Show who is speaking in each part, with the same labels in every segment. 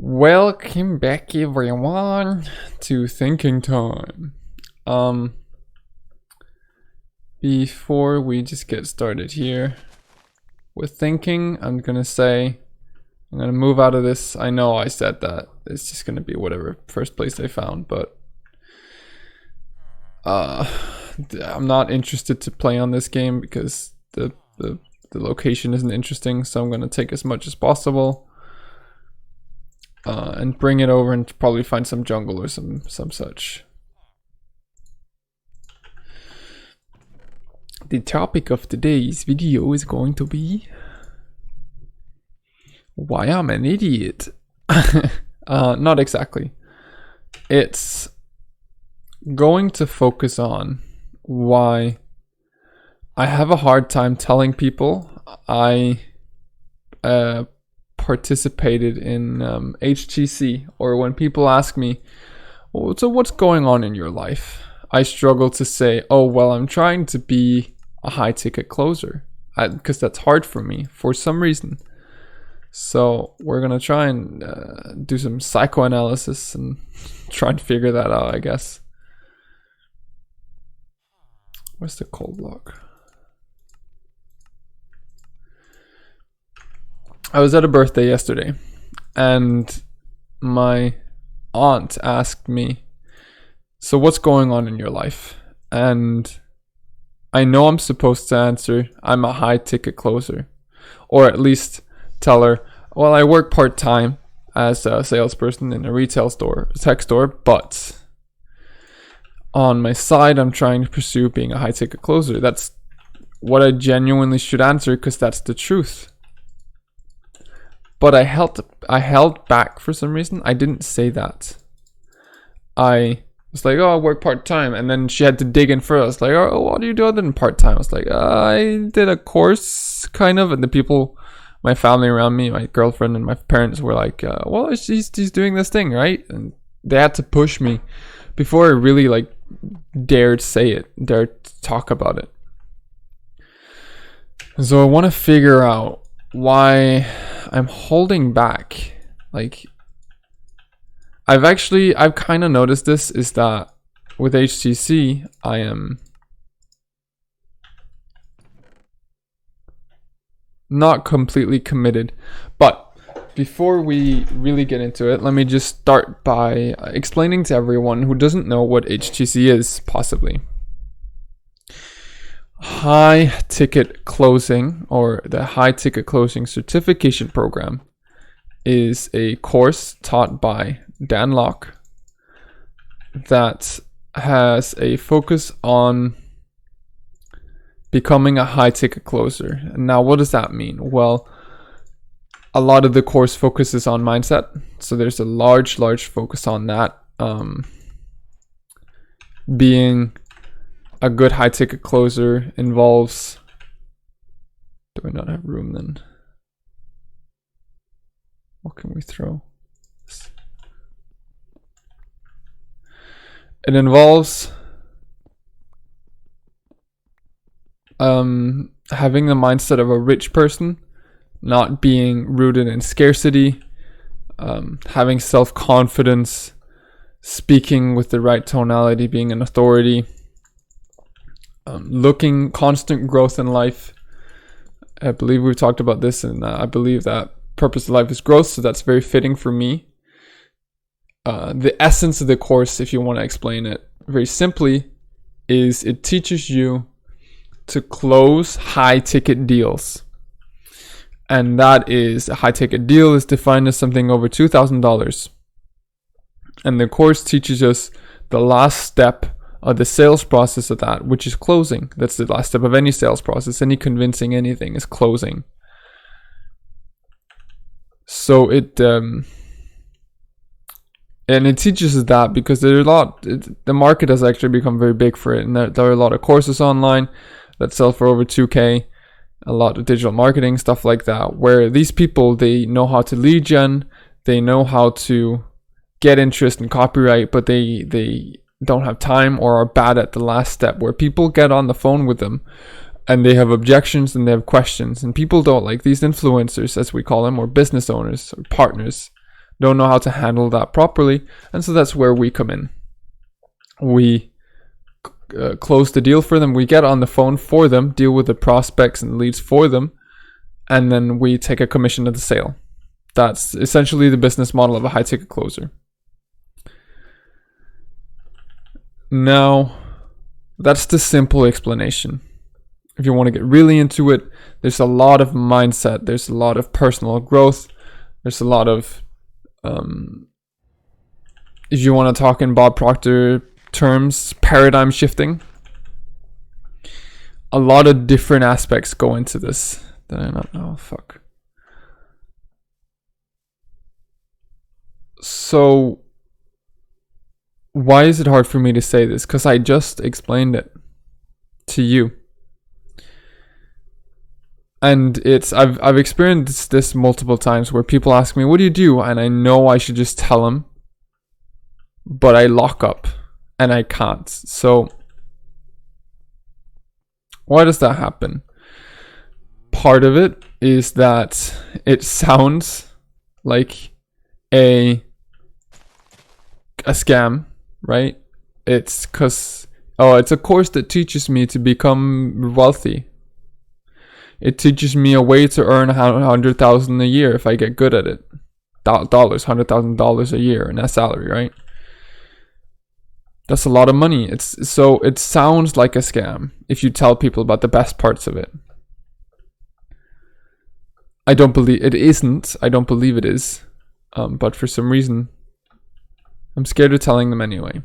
Speaker 1: Welcome back everyone to thinking time. Before we just get started here with thinking, I'm gonna move out of this. I know I said that it's just gonna be whatever first place they found, but I'm not interested to play on this game because the location isn't interesting, so I'm gonna take as much as possible. And bring it over and probably find some jungle or some such. The topic of today's video is going to be why I'm an idiot. Not exactly. It's going to focus on why I have a hard time telling people I participated in HTC, or when people ask me, oh, so what's going on in your life? I struggle to say, oh, well, I'm trying to be a high ticket closer, because that's hard for me for some reason. So we're gonna try and do some psychoanalysis and try and figure that out, I guess. Where's the call block? I was at a birthday yesterday, and my aunt asked me, so what's going on in your life? And I know I'm supposed to answer, I'm a high ticket closer, or at least tell her, well, I work part-time as a salesperson in a retail store, tech store, but on my side, I'm trying to pursue being a high ticket closer. That's what I genuinely should answer, because that's the truth. But I held back for some reason. I didn't say that. I was like, oh, I work part-time. And then she had to dig in further. I was like, oh, what do you do other than part-time? I was like, I did a course, kind of. And the people, my family around me, my girlfriend and my parents were like, well, she's doing this thing, right? And they had to push me before I really dared say it, dared to talk about it. And so I want to figure out why I'm holding back. I've kind of noticed this, is that with HTC I am not completely committed. But before we really get into it, let me just start by explaining to everyone who doesn't know what HTC is, possibly. High ticket closing, or the high ticket closing certification program, is a course taught by Dan Locke that has a focus on becoming a high ticket closer. Now, what does that mean? Well, a lot of the course focuses on mindset, so there's a large focus on that. Being a good high ticket closer involves, do I not have room then? What can we throw? It involves having the mindset of a rich person, not being rooted in scarcity, having self-confidence, speaking with the right tonality, being an authority, looking constant growth in life. I believe we've talked about this, and I believe that purpose of life is growth, so that's very fitting for me. The essence of the course, if you want to explain it very simply, is it teaches you to close high ticket deals. And that is, a high ticket deal is defined as something over $2,000. And the course teaches us the last step of the sales process of that, which is closing. That's the last step of any sales process. Any convincing anything is closing. So it teaches us that because the market has actually become very big for it, and there are a lot of courses online that sell for over 2K, a lot of digital marketing, stuff like that, where these people, they know how to lead gen, they know how to get interest and copyright, but they don't have time or are bad at the last step, where people get on the phone with them and they have objections and they have questions, and people don't like these influencers, as we call them, or business owners or partners. don't know how to handle that properly. And so that's where we come in. We close the deal for them. We get on the phone for them, deal with the prospects and leads for them, and then we take a commission of the sale. That's essentially the business model of a high ticket closer. Now, that's the simple explanation. If you want to get really into it, there's a lot of mindset, there's a lot of personal growth, there's a lot of, if you want to talk in Bob Proctor terms, paradigm shifting. A lot of different aspects go into this. Did I not? Oh, fuck. So, why is it hard for me to say this? Because I just explained it to you. And I've experienced this multiple times where people ask me, what do you do? And I know I should just tell them, but I lock up and I can't. So why does that happen? Part of it is that it sounds like a scam, right? It's because, it's a course that teaches me to become wealthy. It teaches me a way to earn $100,000 a year if I get good at it. $100,000 a year in that salary, right? That's a lot of money. It sounds like a scam if you tell people about the best parts of it. I don't believe it isn't. I don't believe it is. But for some reason, I'm scared of telling them anyway.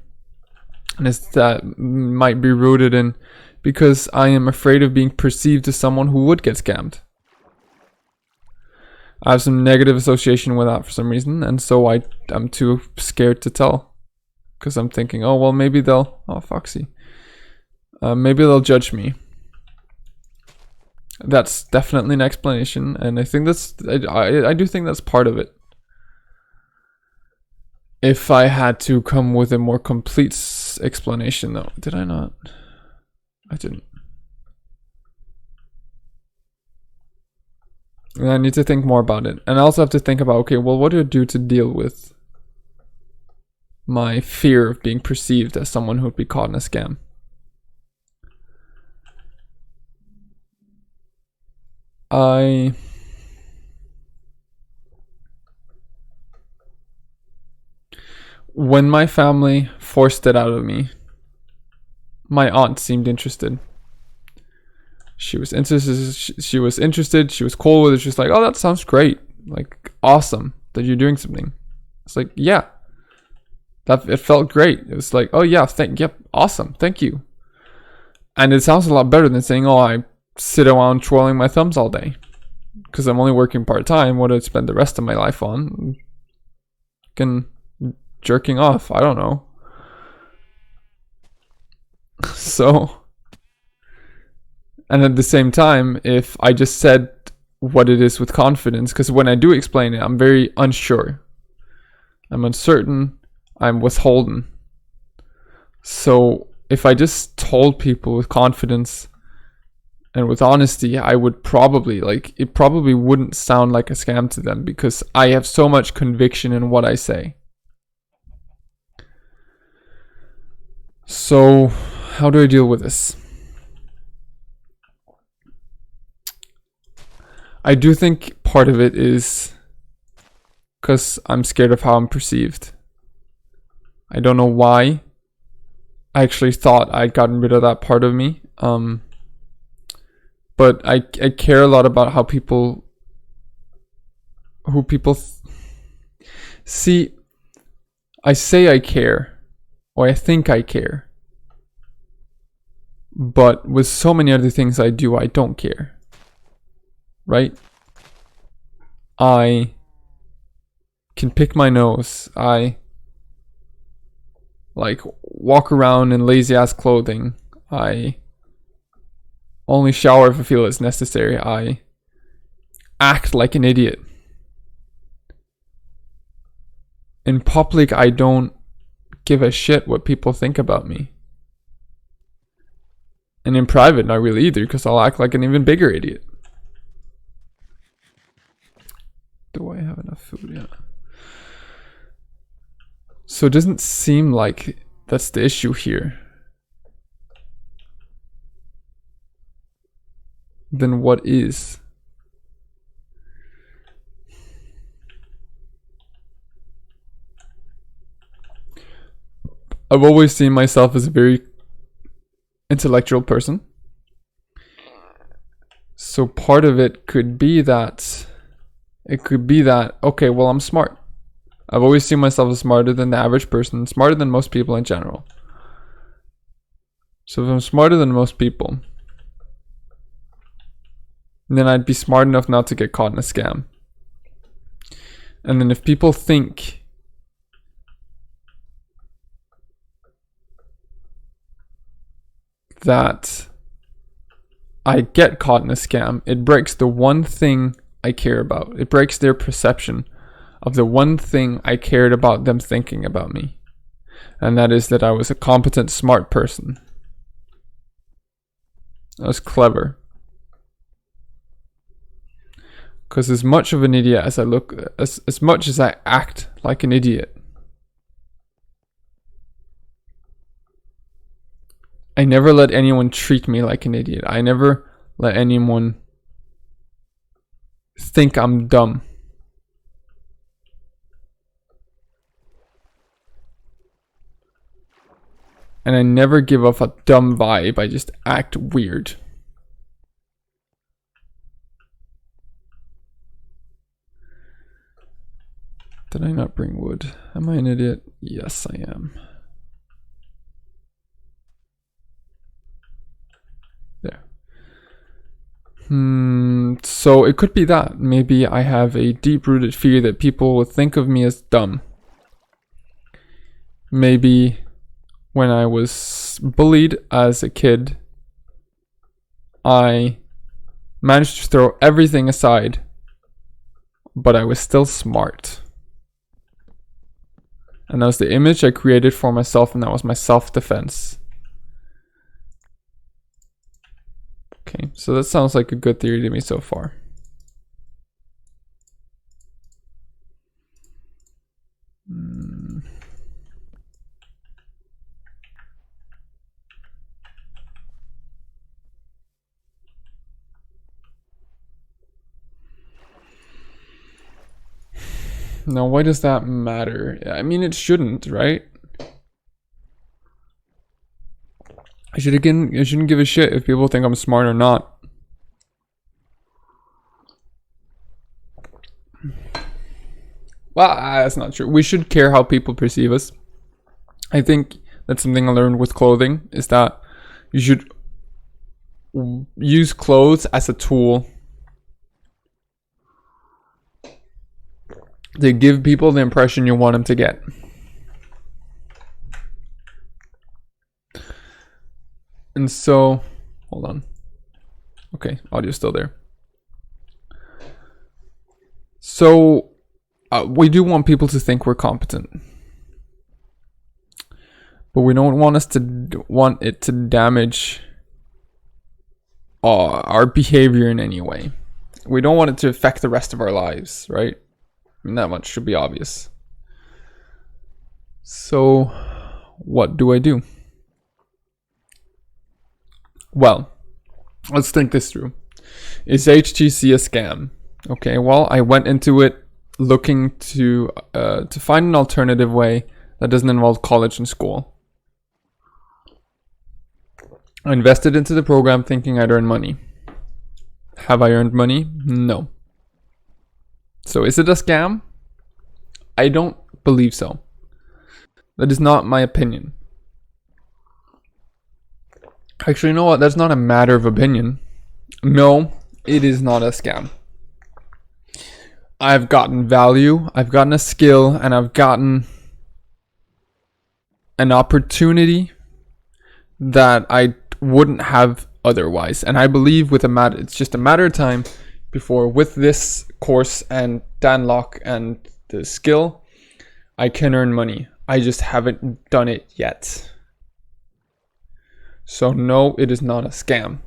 Speaker 1: And that might be rooted in because I am afraid of being perceived as someone who would get scammed. I have some negative association with that for some reason, and so I'm too scared to tell. Because I'm thinking, oh, well, maybe they'll... Oh, Foxy. Maybe they'll judge me. That's definitely an explanation, and I think that's... I do think that's part of it. If I had to come with a more complete explanation, though. Did I not? I didn't. And I need to think more about it. And I also have to think about, okay, well, what do I do to deal with my fear of being perceived as someone who would be caught in a scam? When my family forced it out of me, my aunt seemed interested. She was interested. She was cool with it. She was like, "Oh, that sounds great. Like, awesome that you're doing something." It's like, yeah, it felt great. It was like, "Oh yeah, awesome, thank you." And it sounds a lot better than saying, "Oh, I sit around twirling my thumbs all day," because I'm only working part time. What do I spend the rest of my life on? Jerking off. I don't know. So, and at the same time, if I just said what it is with confidence, because when I do explain it, I'm very unsure. I'm uncertain. I'm withholden. So if I just told people with confidence and with honesty, I would probably, it probably wouldn't sound like a scam to them because I have so much conviction in what I say. So, how do I deal with this? I do think part of it is because I'm scared of how I'm perceived. I don't know why. I actually thought I'd gotten rid of that part of me. But I care a lot about how people... See, I say I care. Or I think I care. But with so many other things I do, I don't care. Right? I can pick my nose. I walk around in lazy ass clothing. I only shower if I feel it's necessary. I act like an idiot. In public, I don't give a shit what people think about me. And in private, not really either, because I'll act like an even bigger idiot. Do I have enough food? Yeah. So it doesn't seem like that's the issue here. Then what is? I've always seen myself as a very intellectual person. So part of it could be that, okay, well, I'm smart. I've always seen myself as smarter than the average person, smarter than most people in general. So if I'm smarter than most people, then I'd be smart enough not to get caught in a scam. And then if people think that I get caught in a scam, it breaks the one thing I care about. It breaks their perception of the one thing I cared about them thinking about me. And that is that I was a competent, smart person. I was clever. Because as much of an idiot as I look, as much as I act like an idiot, I never let anyone treat me like an idiot. I never let anyone think I'm dumb. And I never give off a dumb vibe. I just act weird. Did I not bring wood? Am I an idiot? Yes, I am. There. So it could be that. Maybe I have a deep-rooted fear that people will think of me as dumb. Maybe when I was bullied as a kid, I managed to throw everything aside, but I was still smart. And that was the image I created for myself, and that was my self-defense. Okay, so that sounds like a good theory to me so far. Now, why does that matter? I mean, it shouldn't, right? I shouldn't give a shit if people think I'm smart or not. Well, that's not true. We should care how people perceive us. I think that's something I learned with clothing, is that you should use clothes as a tool to give people the impression you want them to get. And so, hold on. Okay, audio's still there. So, we do want people to think we're competent, but we don't want it to damage our behavior in any way. We don't want it to affect the rest of our lives, right? I mean, that much should be obvious. So, what do I do? Well, let's think this through. Is HTC a scam? Okay, well, I went into it looking to find an alternative way that doesn't involve college and school. I invested into the program thinking I'd earn money. Have I earned money? No. So is it a scam? I don't believe so. That is not my opinion. Actually, you know what? That's not a matter of opinion. No, it is not a scam. I've gotten value, I've gotten a skill, and I've gotten an opportunity that I wouldn't have otherwise. And I believe it's just a matter of time before, with this course and Danlock and the skill, I can earn money. I just haven't done it yet. So no, it is not a scam.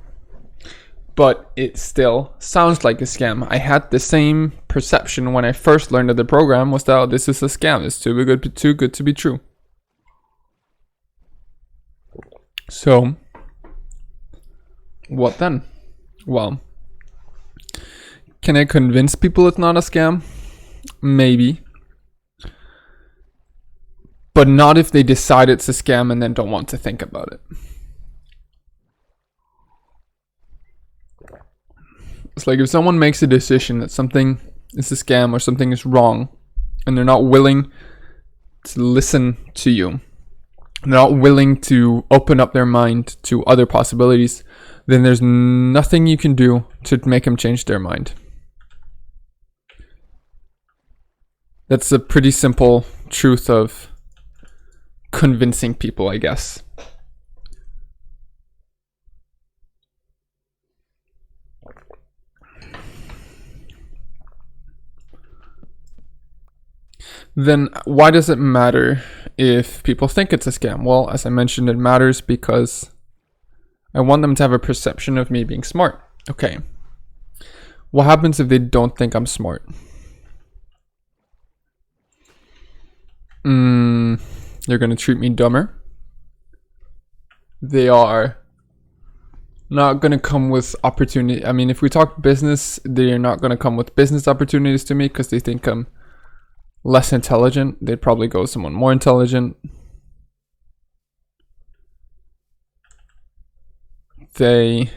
Speaker 1: but it still sounds like a scam. I had the same perception when I first learned of the program, was that, oh, this is a scam. It's too good to be true. So, what then? Well, can I convince people it's not a scam? Maybe. But not if they decide it's a scam and then don't want to think about it. It's like if someone makes a decision that something is a scam or something is wrong, and they're not willing to listen to you, they're not willing to open up their mind to other possibilities, then there's nothing you can do to make them change their mind. That's a pretty simple truth of convincing people, I guess. Then why does it matter if people think it's a scam? Well, as I mentioned, it matters because I want them to have a perception of me being smart. Okay. What happens if they don't think I'm smart? They're going to treat me dumber. They are not going to come with opportunity. I mean, if we talk business, they're not going to come with business opportunities to me because they think I'm less intelligent. They'd probably go with someone more intelligent. They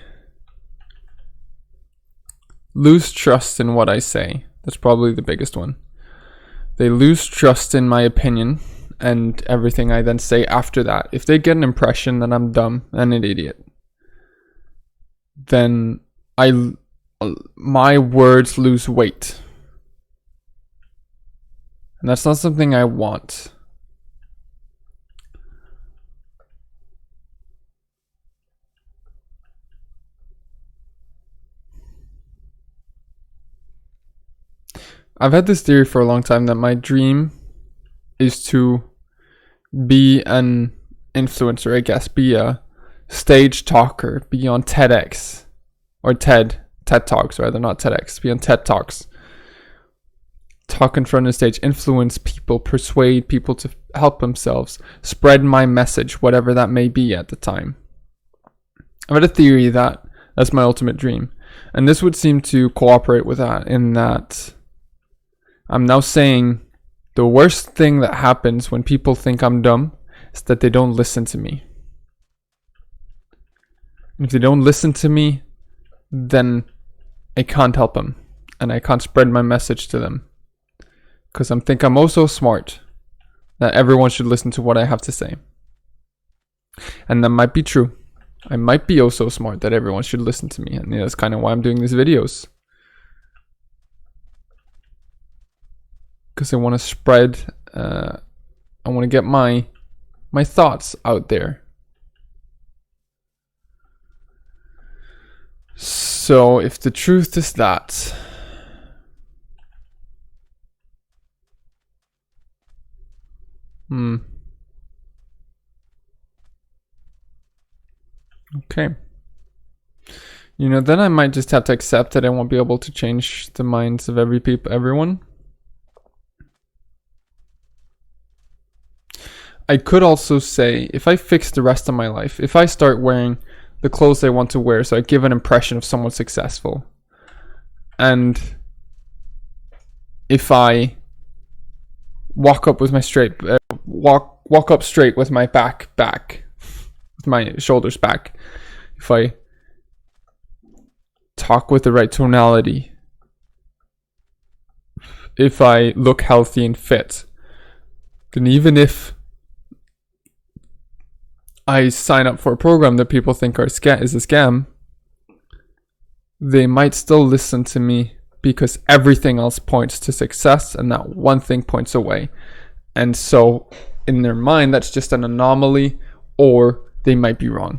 Speaker 1: lose trust in what I say. That's probably the biggest one. They lose trust in my opinion and everything I then say after that. If they get an impression that I'm dumb and an idiot, then my words lose weight. And that's not something I want. I've had this theory for a long time that my dream is to be an influencer, I guess, be a stage talker, be on TEDx or TED Talks rather, not TEDx, be on TED Talks. Talk in front of the stage, influence people, persuade people to help themselves, spread my message, whatever that may be at the time. I've had a theory that that's my ultimate dream. And this would seem to cooperate with that, in that I'm now saying the worst thing that happens when people think I'm dumb is that they don't listen to me. And if they don't listen to me, then I can't help them. And I can't spread my message to them. Because I think I'm oh so smart that everyone should listen to what I have to say. And that might be true. I might be oh so smart that everyone should listen to me. And that's kind of why I'm doing these videos. Because I want to spread, I want to get my thoughts out there. So if the truth is that, okay. Then I might just have to accept that I won't be able to change the minds of everyone. I could also say, if I fix the rest of my life, if I start wearing the clothes I want to wear, so I give an impression of someone successful, and if I walk up with my walk up straight with my back, with my shoulders back, if I talk with the right tonality, if I look healthy and fit, then even if I sign up for a program that people think is a scam, they might still listen to me because everything else points to success and that one thing points away. And so in their mind, that's just an anomaly, or they might be wrong.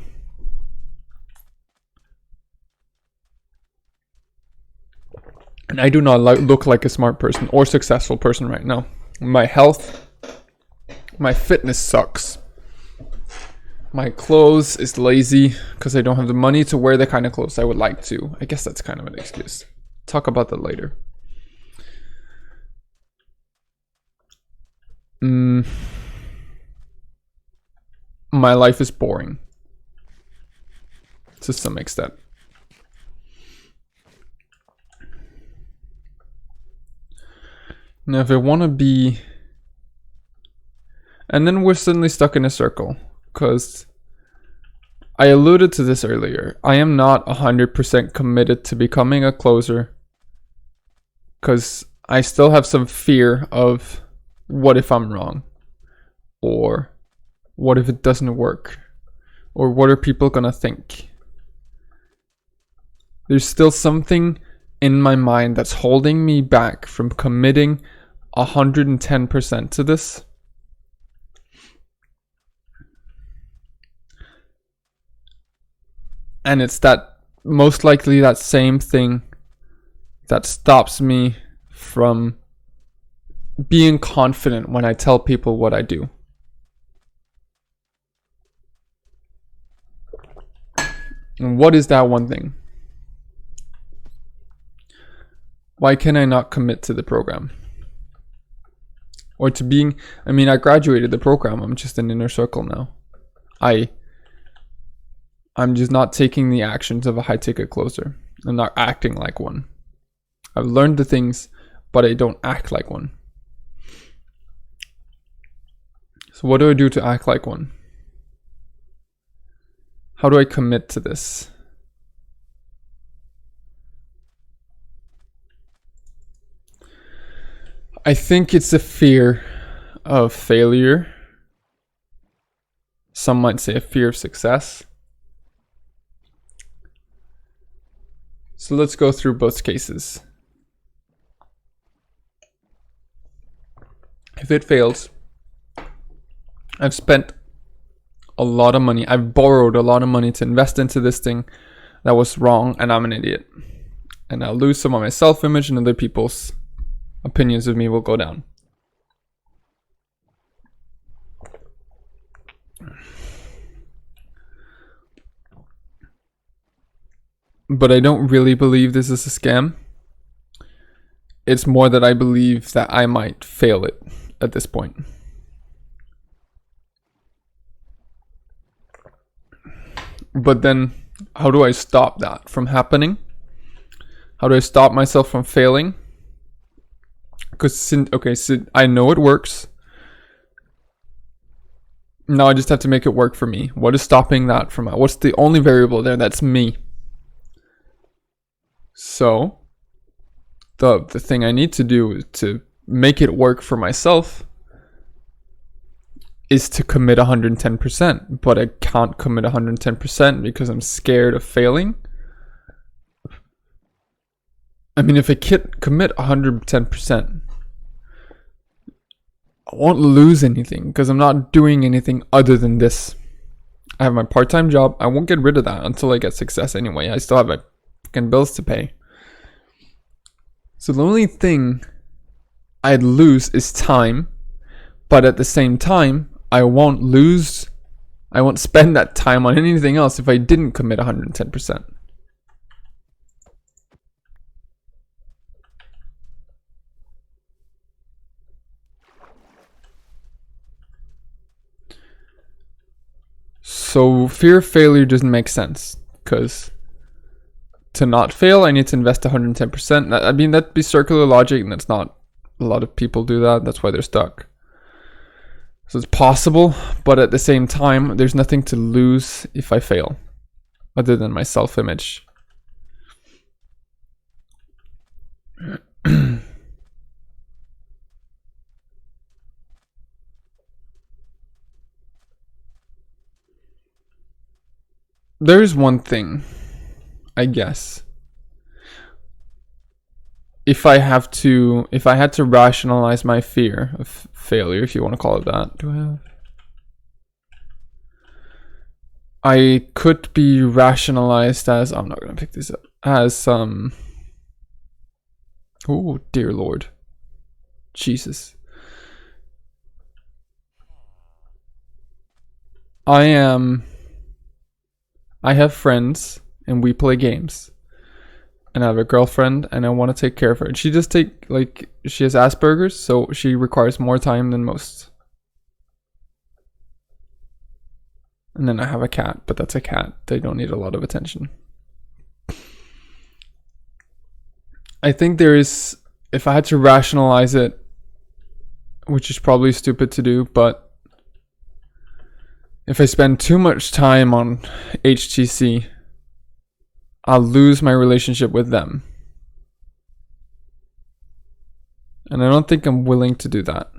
Speaker 1: And I do not look like a smart person or successful person right now. My health, my fitness sucks. My clothes is lazy because I don't have the money to wear the kind of clothes I would like to. I guess that's kind of an excuse. Talk about that later. My life is boring to some extent. Now, if I want to be... And then we're suddenly stuck in a circle, because I alluded to this earlier. I am not 100% committed to becoming a closer, because I still have some fear of what if I'm wrong, or what if it doesn't work, or what are people gonna think? There's still something in my mind that's holding me back from committing 110% to this. And it's that, most likely that same thing that stops me from being confident when I tell people what I do. And what is that one thing? Why can I not commit to the program? Or to being, I mean, I graduated the program. I'm just an inner circle now. I'm just not taking the actions of a high ticket closer and not acting like one. I've learned the things, but I don't act like one. So what do I do to act like one? How do I commit to this? I think it's a fear of failure. Some might say a fear of success. So let's go through both cases. If it fails, I've spent a lot of money. I've borrowed a lot of money to invest into this thing that was wrong, and I'm an idiot. And I'll lose some of my self-image, and other people's opinions of me will go down. But I don't really believe this is a scam. It's more that I believe that I might fail it at this point. But then, how do I stop that from happening? How do I stop myself from failing? Because, okay, so I know it works. Now I just have to make it work for me. What is stopping that from? What's the only variable there? That's me. So, the thing I need to do to make it work for myself is to commit 110%. But I can't commit 110% because I'm scared of failing. I mean, if I commit 110%, I won't lose anything because I'm not doing anything other than this. I have my part-time job. I won't get rid of that until I get success anyway. I still have my fucking bills to pay. So the only thing I'd lose is time, but at the same time, I won't spend that time on anything else if I didn't commit 110%. So fear of failure doesn't make sense, because to not fail, I need to invest 110%. I mean, that'd be circular logic, and that's not, a lot of people do that. That's why they're stuck. So it's possible, but at the same time, there's nothing to lose if I fail, other than my self-image. There's one thing, I guess. If I had to rationalize my fear of failure, if you want to call it that, I could be rationalized as, I'm not going to pick this up, as oh dear Lord, Jesus. I have friends and we play games. And I have a girlfriend and I want to take care of her. And she has Asperger's, so she requires more time than most. And then I have a cat, but that's a cat. They don't need a lot of attention. I think there is, if I had to rationalize it, which is probably stupid to do, but if I spend too much time on HTC, I'll lose my relationship with them. And I don't think I'm willing to do that.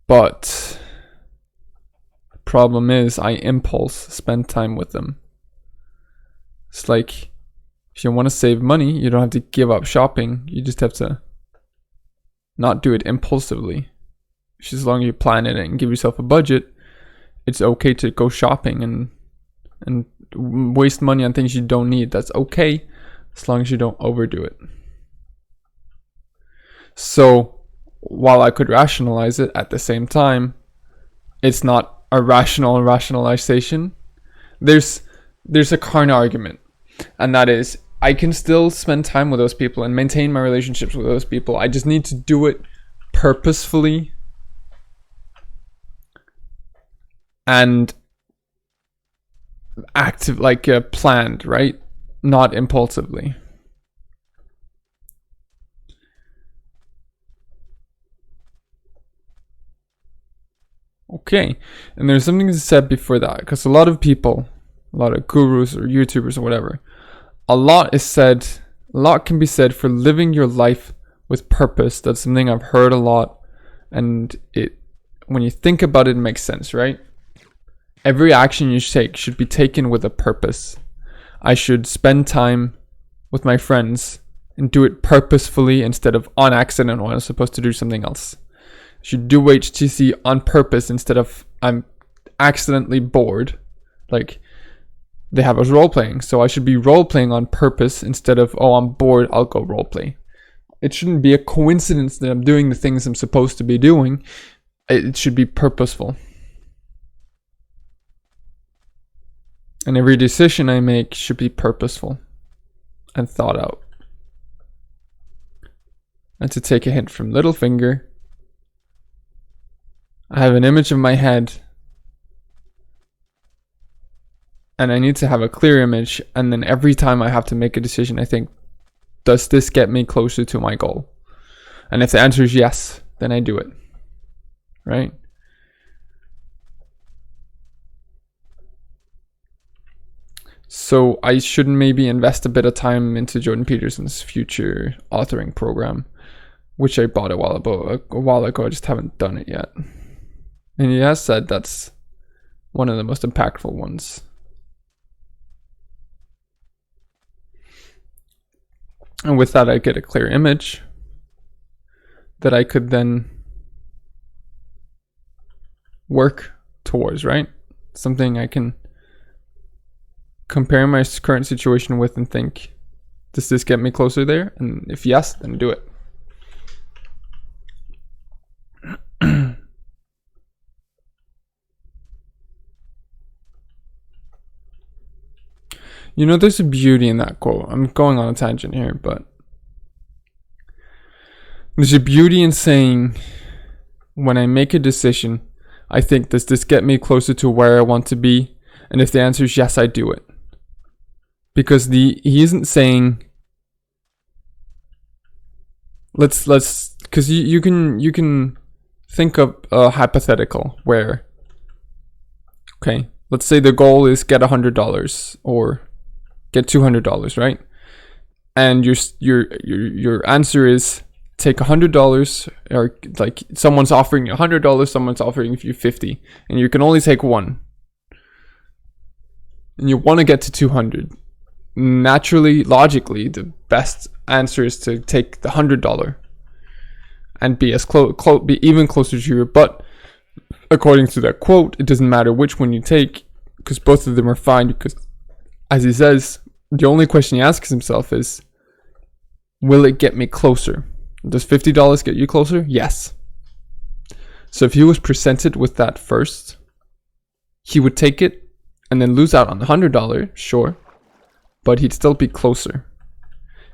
Speaker 1: But the problem is I impulse spend time with them. It's like, if you want to save money, you don't have to give up shopping. You just have to not do it impulsively. Just as long as you plan it and give yourself a budget, it's okay to go shopping and waste money on things you don't need. That's okay, as long as you don't overdo it. So while I could rationalize it, at the same time, it's not a rational rationalization. There's a counter argument, and that is, I can still spend time with those people and maintain my relationships with those people. I just need to do it purposefully and active, like planned, right? Not impulsively. Okay, and there's something to said before that, because a lot of people, a lot of gurus or YouTubers or whatever, a lot can be said for living your life with purpose. That's something I've heard a lot, and when you think about it, it makes sense, right? Every action you take should be taken with a purpose. I should spend time with my friends and do it purposefully instead of on accident when I'm supposed to do something else. I should do HTC on purpose instead of I'm accidentally bored. Like, they have us role playing, so I should be role playing on purpose instead of, oh, I'm bored, I'll go role play. It shouldn't be a coincidence that I'm doing the things I'm supposed to be doing. It should be purposeful. And every decision I make should be purposeful and thought out. And to take a hint from Littlefinger, I have an image in my head and I need to have a clear image, and then every time I have to make a decision, I think, does this get me closer to my goal? And if the answer is yes, then I do it. Right? So I should maybe invest a bit of time into Jordan Peterson's future authoring program, which I bought a while ago. I just haven't done it yet. And he has said that's one of the most impactful ones. And with that, I get a clear image that I could then work towards, right? Something I can compare my current situation with and think, does this get me closer there? And if yes, then do it. You know, there's a beauty in that quote. I'm going on a tangent here, but there's a beauty in saying, when I make a decision, I think, does this get me closer to where I want to be? And if the answer is yes, I do it. Because he isn't saying, because you can think of a hypothetical where, okay, let's say the goal is get $100 or get $200, right? And your answer is take $100, or like someone's offering you $100, someone's offering you 50, and you can only take one, and you want to get to 200. Naturally, logically, the best answer is to take the $100 and be as be even closer to your. But according to that quote, it doesn't matter which one you take, because both of them are fine. Because, as he says, the only question he asks himself is, will it get me closer? Does $50 get you closer? Yes. So if he was presented with that first, he would take it and then lose out on the $100, sure, but he'd still be closer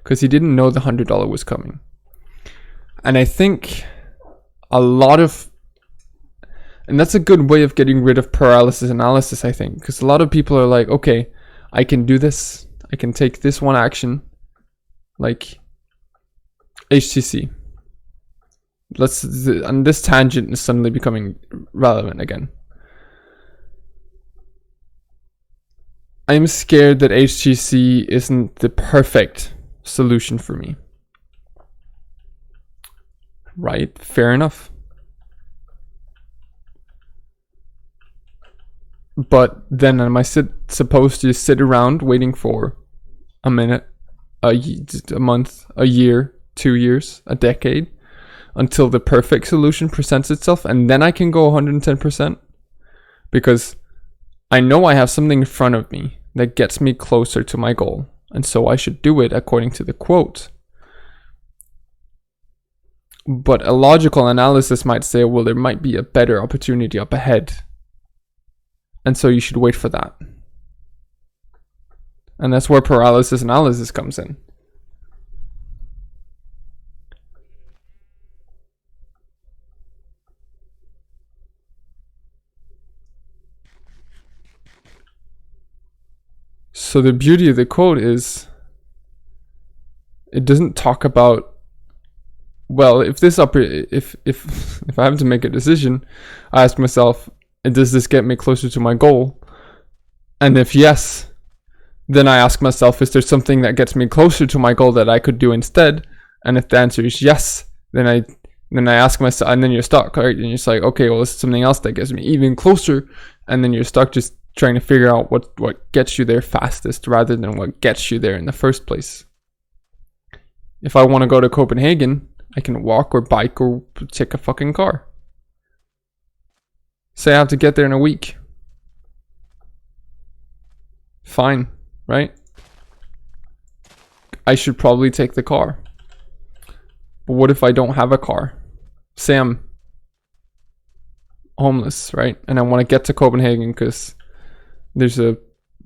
Speaker 1: because he didn't know the $100 was coming. And I think and that's a good way of getting rid of paralysis analysis, I think, because a lot of people are like, okay, I can do this, I can take this one action, like HTC. And this tangent is suddenly becoming relevant again. I'm scared that HTC isn't the perfect solution for me. Right? Fair enough. But then am I supposed to sit around waiting for a minute, a month, a year, 2 years, a decade, until the perfect solution presents itself, and then I can go 110%? Because I know I have something in front of me that gets me closer to my goal, and so I should do it according to the quote. But a logical analysis might say, well, there might be a better opportunity up ahead, and so you should wait for that. And that's where paralysis analysis comes in. So the beauty of the quote is, it doesn't talk about, well, if I have to make a decision, I ask myself, does this get me closer to my goal? And if yes, then I ask myself, is there something that gets me closer to my goal that I could do instead? And if the answer is yes, then I ask myself, and then you're stuck, right? And you're just like, okay, well, this is something else that gets me even closer. And then you're stuck just trying to figure out what gets you there fastest rather than what gets you there in the first place. If I want to go to Copenhagen, I can walk or bike or take a fucking car. Say I have to get there in a week. Fine, right? I should probably take the car. But what if I don't have a car? Say I'm homeless, right? And I want to get to Copenhagen because there's a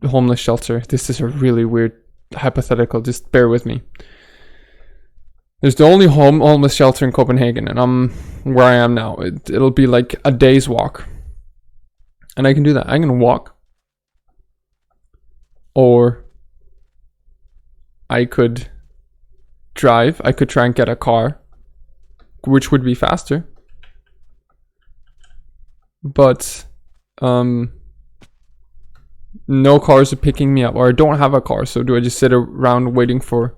Speaker 1: homeless shelter. This is a really weird hypothetical. Just bear with me. There's the only homeless shelter in Copenhagen, and I'm where I am now. It'll be like a day's walk. And I can do that. I can walk. Or I could drive. I could try and get a car, which would be faster. But no cars are picking me up, or I don't have a car. So do I just sit around waiting for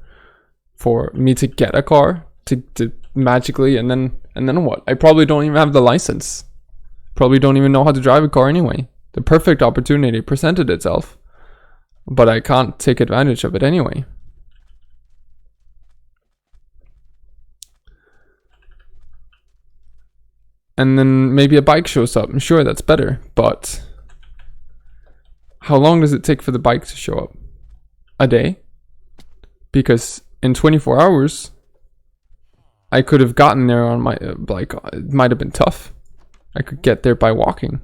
Speaker 1: me to get a car to magically, and then what? I probably don't even have the license. Probably don't even know how to drive a car anyway. The perfect opportunity presented itself, but I can't take advantage of it anyway. And then maybe a bike shows up. I'm sure that's better, but how long does it take for the bike to show up? A day? Because in 24 hours, I could have gotten there on my bike. It might have been tough. I could get there by walking.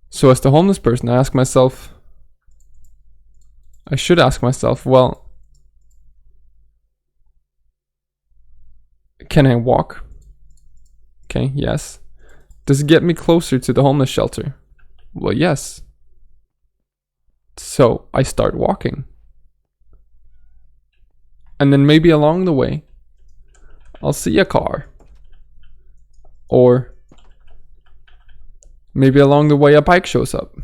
Speaker 1: So as the homeless person, I should ask myself, well, can I walk? Okay, yes. Does it get me closer to the homeless shelter? Well, yes. So I start walking. And then maybe along the way, I'll see a car. Or maybe along the way a bike shows up.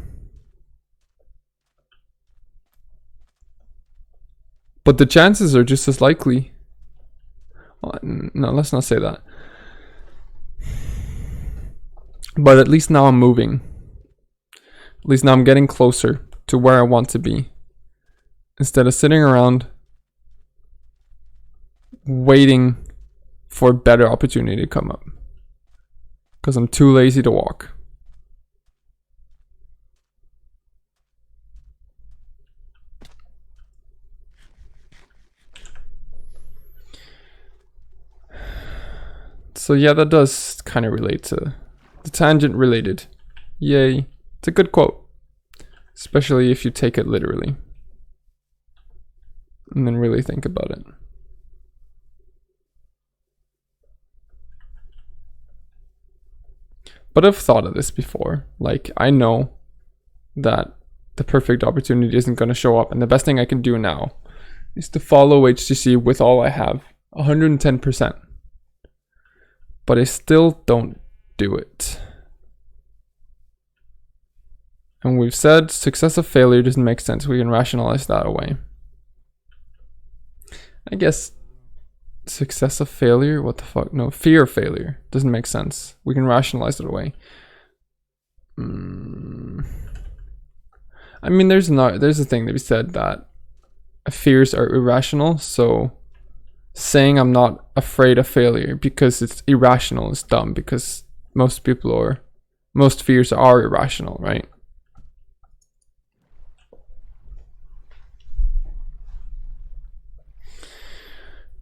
Speaker 1: But the chances are just as likely. No, let's not say that. But at least now I'm moving. At least now I'm getting closer to where I want to be. Instead of sitting around waiting for a better opportunity to come up. Because I'm too lazy to walk. So yeah, that does kind of relate to the tangent related. Yay. It's a good quote, especially if you take it literally and then really think about it. But I've thought of this before. Like, I know that the perfect opportunity isn't going to show up, and the best thing I can do now is to follow HTC with all I have, 110%. But I still don't do it. And we've said success of failure doesn't make sense. We can rationalize that away. I guess success of failure? What the fuck? No, fear of failure doesn't make sense. We can rationalize it away. I mean, there's a thing that we said that fears are irrational. So saying I'm not afraid of failure because it's irrational is dumb, because most fears are irrational, right?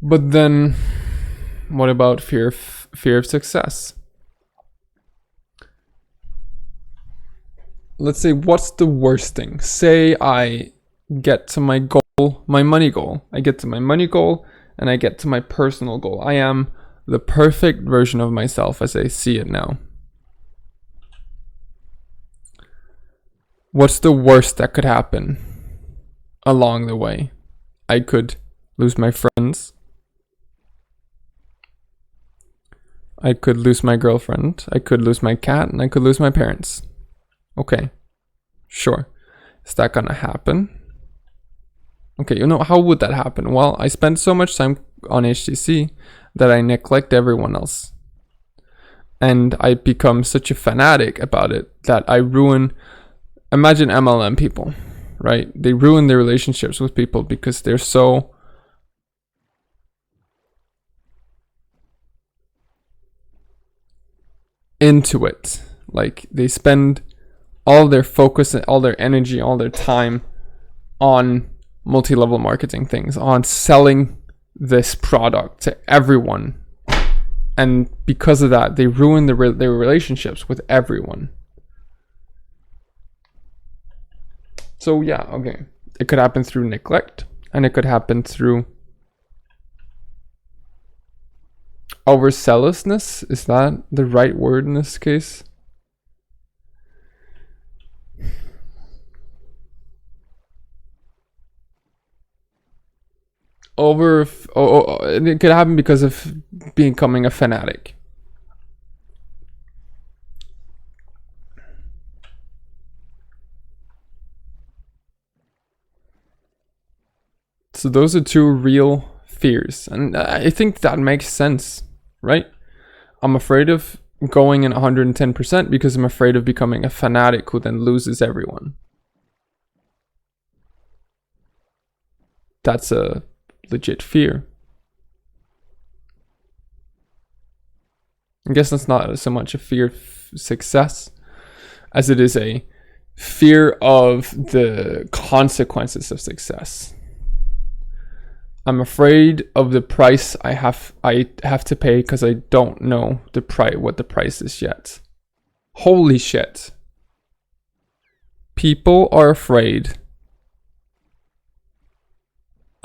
Speaker 1: But then what about fear of success? Let's say, what's the worst thing? Say I get to my goal, my money goal. I get to my money goal and I get to my personal goal. I am the perfect version of myself as I see it now. What's the worst that could happen along the way? I could lose my friends. I could lose my girlfriend. I could lose my cat, and I could lose my parents. Okay, sure. Is that gonna happen? Okay, how would that happen? Well, I spend so much time on HTC that I neglect everyone else. And I become such a fanatic about it that I ruin, imagine MLM people, right? They ruin their relationships with people because they're so into it. Like, they spend all their focus and all their energy, all their time on multi-level marketing things, on selling this product to everyone. And because of that, they ruin their relationships with everyone. So yeah, okay. It could happen through neglect, and it could happen through overzealousness. Is that the right word in this case? It could happen because of becoming a fanatic. So those are two real fears, and I think that makes sense, right? I'm afraid of going in 110% because I'm afraid of becoming a fanatic who then loses everyone. That's a legit fear. I guess that's not so much a fear of success as it is a fear of the consequences of success. I'm afraid of the price I have to pay because I don't know what the price is yet. Holy shit. People are afraid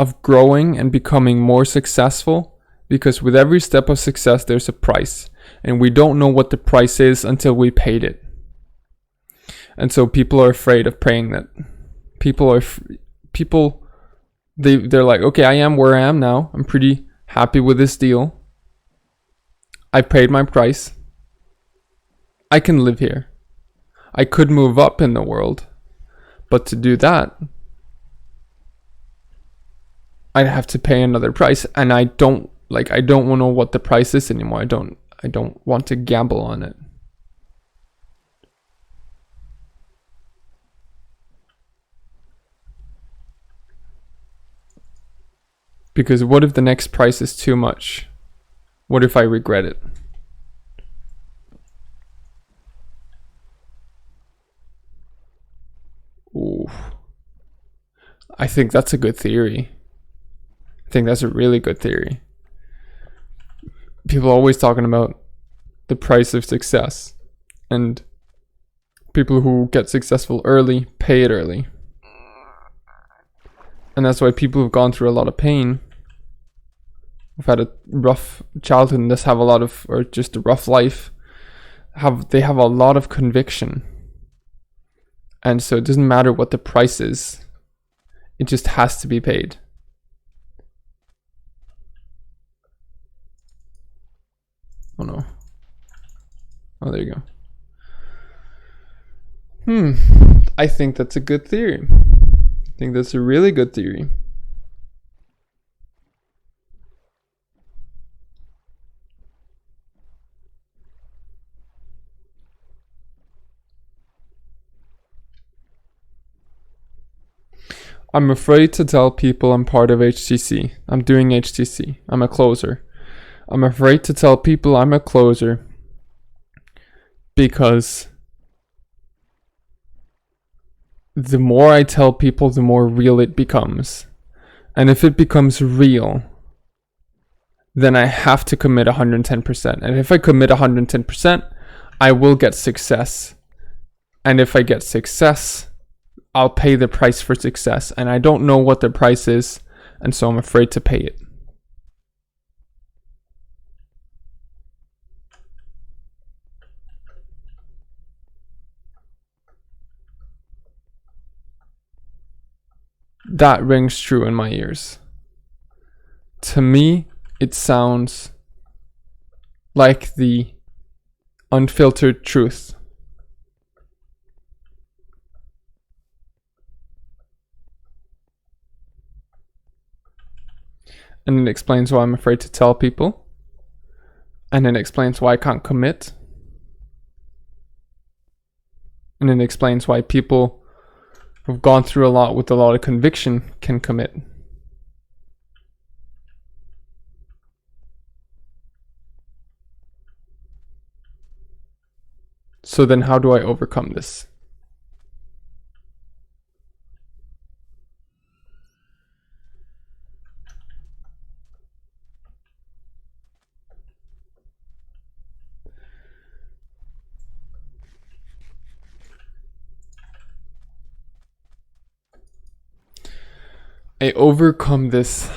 Speaker 1: of growing and becoming more successful because with every step of success there's a price, and we don't know what the price is until we paid it. And so people are afraid of paying that. They're like, okay, I am where I am now. I'm pretty happy with this deal. I paid my price. I can live here. I could move up in the world, but to do that, I'd have to pay another price, and I don't want to know what the price is anymore. I don't want to gamble on it. Because what if the next price is too much? What if I regret it? Ooh. I think that's a good theory. I think that's a really good theory. people are always talking about the price of success, and people who get successful early pay it early. And that's why people who've gone through a lot of pain, who've had a rough childhood and just have a lot of, or just a rough life, they have a lot of conviction. And so it doesn't matter what the price is, it just has to be paid. Oh no. Oh, there you go. I think that's a good theory. I think that's a really good theory. I'm afraid to tell people I'm part of HTC. I'm doing HTC. I'm a closer. I'm afraid to tell people I'm a closer because the more I tell people, the more real it becomes. And if it becomes real, then I have to commit 110%. And if I commit 110%, I will get success. And if I get success, I'll pay the price for success. And I don't know what the price is, and so I'm afraid to pay it. That rings true in my ears. To me, it sounds like the unfiltered truth. And it explains why I'm afraid to tell people. And it explains why I can't commit. And it explains why people who've gone through a lot with a lot of conviction can commit. So then how do I overcome this? I overcome this.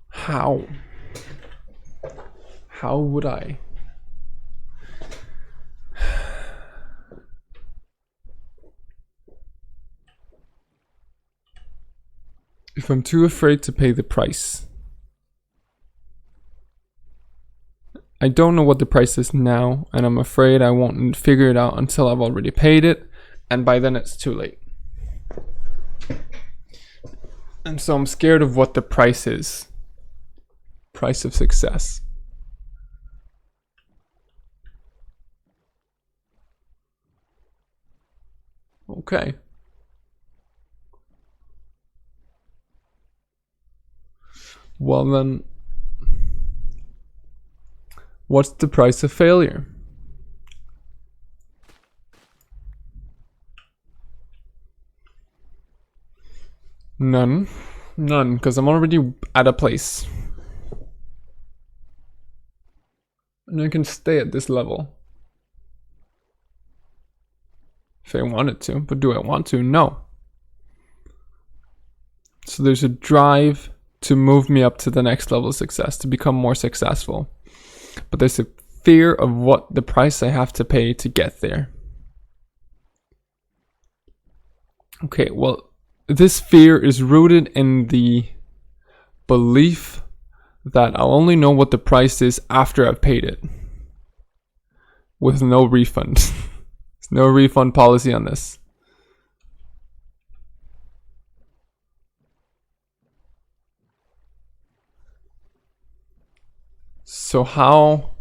Speaker 1: How? How would I? If I'm too afraid to pay the price. I don't know what the price is now, and I'm afraid I won't figure it out until I've already paid it, and by then it's too late. And so I'm scared of what the price is. Price of success. Okay. Well then, what's the price of failure? None, because I'm already at a place. And I can stay at this level. If I wanted to, but do I want to? No. So there's a drive to move me up to the next level of success, to become more successful. But there's a fear of what the price I have to pay to get there. Okay, well, this fear is rooted in the belief that I'll only know what the price is after I've paid it. With no refund. There's no refund policy on this. So how?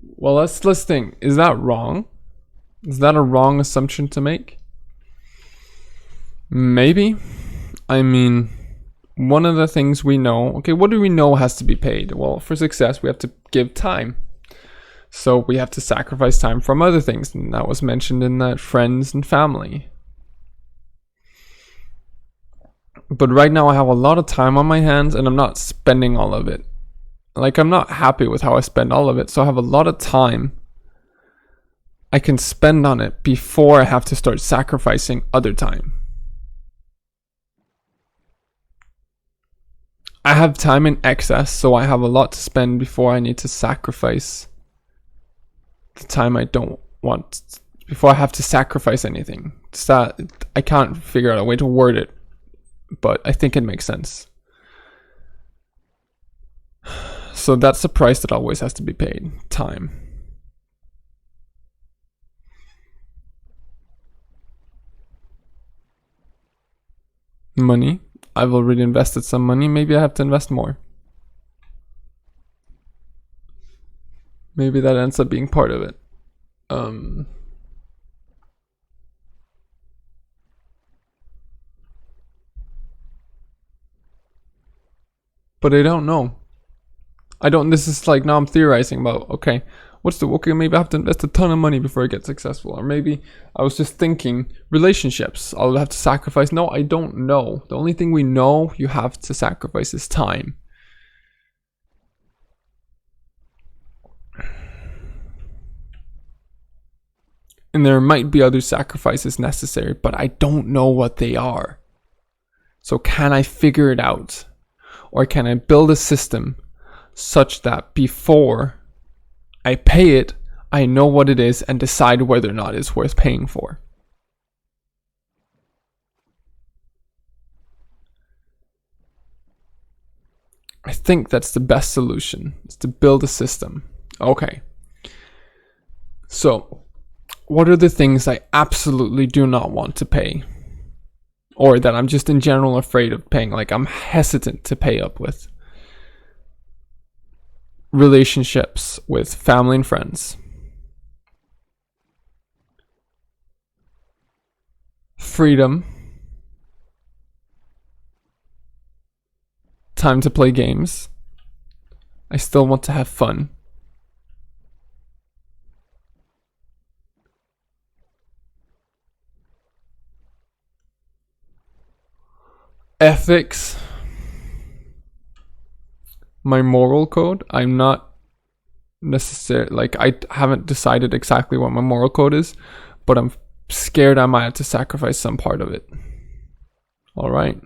Speaker 1: Well, let's think. Is that wrong? Is that a wrong assumption to make? Maybe. I mean, one of the things we know, okay, what do we know has to be paid? Well, for success, we have to give time. So we have to sacrifice time from other things. And that was mentioned in that friends and family. But right now I have a lot of time on my hands and I'm not spending all of it. Like, I'm not happy with how I spend all of it, so I have a lot of time I can spend on it before I have to start sacrificing other time. I have time in excess, so I have a lot to spend before I need to sacrifice the time I don't want, before I have to sacrifice anything. It's that I can't figure out a way to word it, but I think it makes sense. So that's the price that always has to be paid. Time. Money. I've already invested some money. Maybe I have to invest more. Maybe that ends up being part of it. But I don't know. This is like, now I'm theorizing about, okay, maybe I have to invest a ton of money before I get successful. Or maybe I was just thinking relationships, I'll have to sacrifice. No, I don't know. The only thing we know you have to sacrifice is time. And there might be other sacrifices necessary, but I don't know what they are. So can I figure it out? Or can I build a system such that before I pay it, I know what it is and decide whether or not it's worth paying for? I think that's the best solution, is to build a system. Okay. So, what are the things I absolutely do not want to pay? Or that I'm just in general afraid of paying, like I'm hesitant to pay up with? Relationships with family and friends. Freedom. Time to play games. I still want to have fun. Ethics. My moral code. I'm not necessarily, like, I haven't decided exactly what my moral code is, but I'm scared I might have to sacrifice some part of it. All right.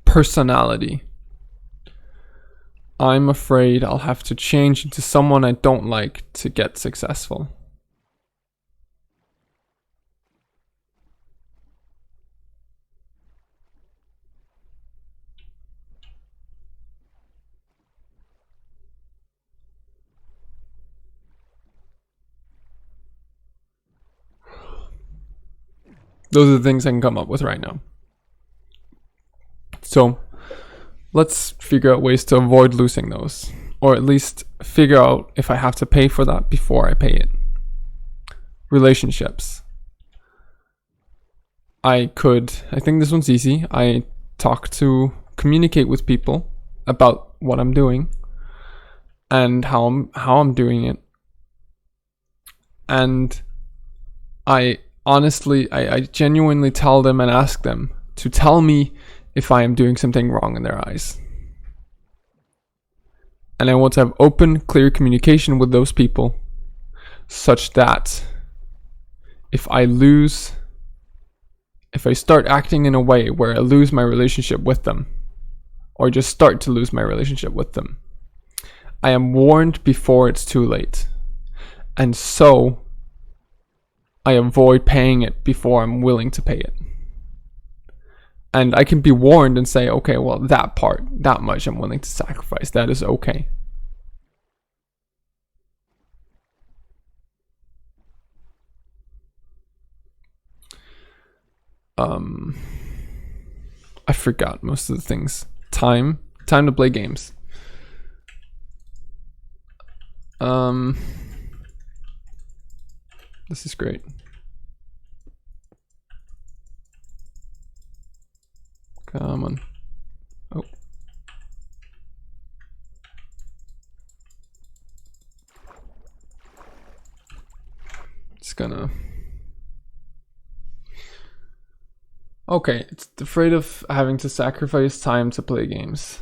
Speaker 1: Personality. I'm afraid I'll have to change into someone I don't like to get successful. Those are the things I can come up with right now. So let's figure out ways to avoid losing those, or at least figure out if I have to pay for that before I pay it. Relationships. I think this one's easy. I communicate with people about what I'm doing and how I'm doing it. And I genuinely tell them and ask them to tell me if I am doing something wrong in their eyes. And I want to have open, clear communication with those people such that if I start acting in a way where I lose my relationship with them, or just start to lose my relationship with them, I am warned before it's too late. And so I avoid paying it before I'm willing to pay it. And I can be warned and say, okay, well, that much I'm willing to sacrifice. That is okay. I forgot most of the things. Time to play games. This is great. Come on. Oh. Okay, it's afraid of having to sacrifice time to play games.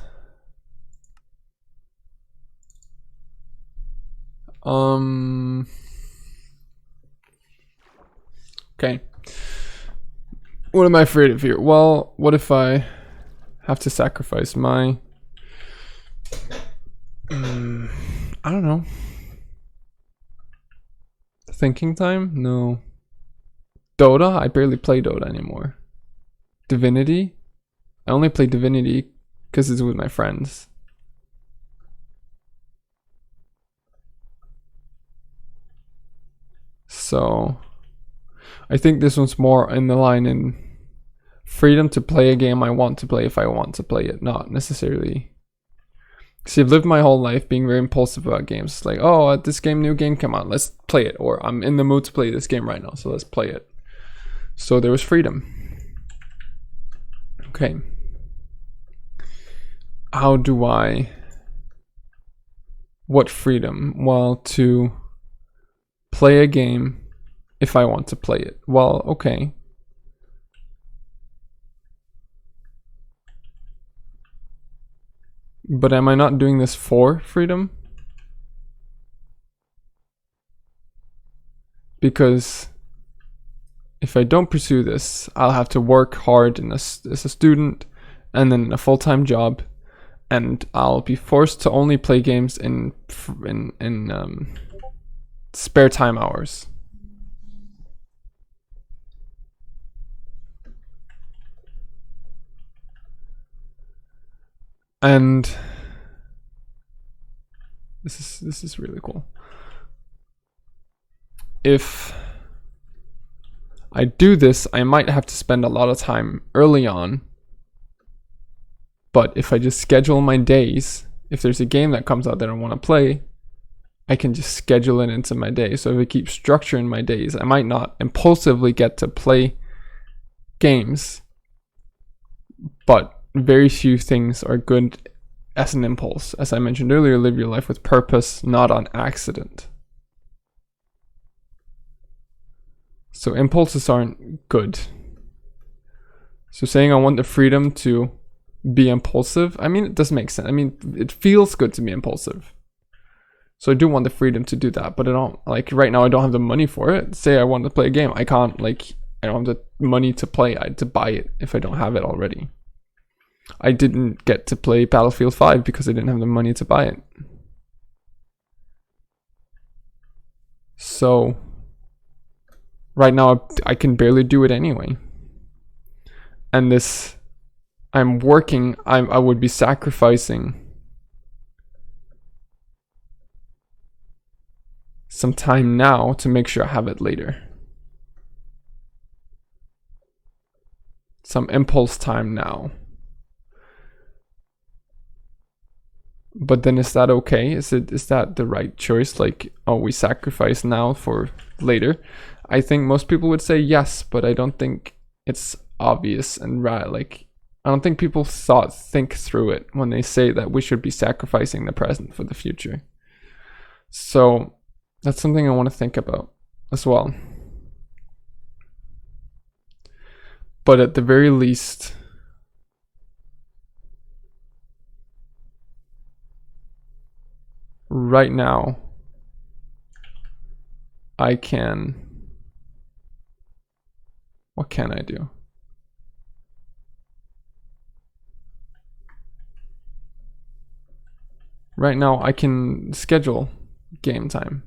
Speaker 1: Okay. What am I afraid of here? Well, what if I have to sacrifice my... I don't know. Thinking time? No. Dota? I barely play Dota anymore. Divinity? I only play Divinity because it's with my friends. So I think this one's more in the line in freedom to play a game I want to play if I want to play it, not necessarily. See, I've lived my whole life being very impulsive about games. It's like, oh, this new game came out, let's play it. Or I'm in the mood to play this game right now, so let's play it. So there was freedom. Okay. How do I... What freedom? Well, to play a game if I want to play it. Well, okay. But am I not doing this for freedom? Because if I don't pursue this, I'll have to work hard as a student and then a full-time job, and I'll be forced to only play games in spare time hours. And this is really cool. If I do this, I might have to spend a lot of time early on. But if I just schedule my days, if there's a game that comes out that I want to play, I can just schedule it into my day. So if I keep structuring my days, I might not impulsively get to play games, but very few things are good as an impulse. As I mentioned earlier, live your life with purpose, not on accident. So impulses aren't good. So saying I want the freedom to be impulsive, I mean, it does make sense. I mean, it feels good to be impulsive. So I do want the freedom to do that, but I don't, like, right now I don't have the money for it. Say I want to play a game, I can't, like, I don't have the money to play, to buy it if I don't have it already. I didn't get to play Battlefield 5 because I didn't have the money to buy it. So right now I can barely do it anyway. And this, I'm working, I would be sacrificing some time now to make sure I have it later. Some impulse time now. But then is that okay? Is that the right choice? Like, oh, we sacrifice now for later? I think most people would say yes, but I don't think it's obvious and right. Like, I don't think people think through it when they say that we should be sacrificing the present for the future. So that's something I want to think about as well. But at the very least, right now, I can... What can I do? Right now, I can schedule game time.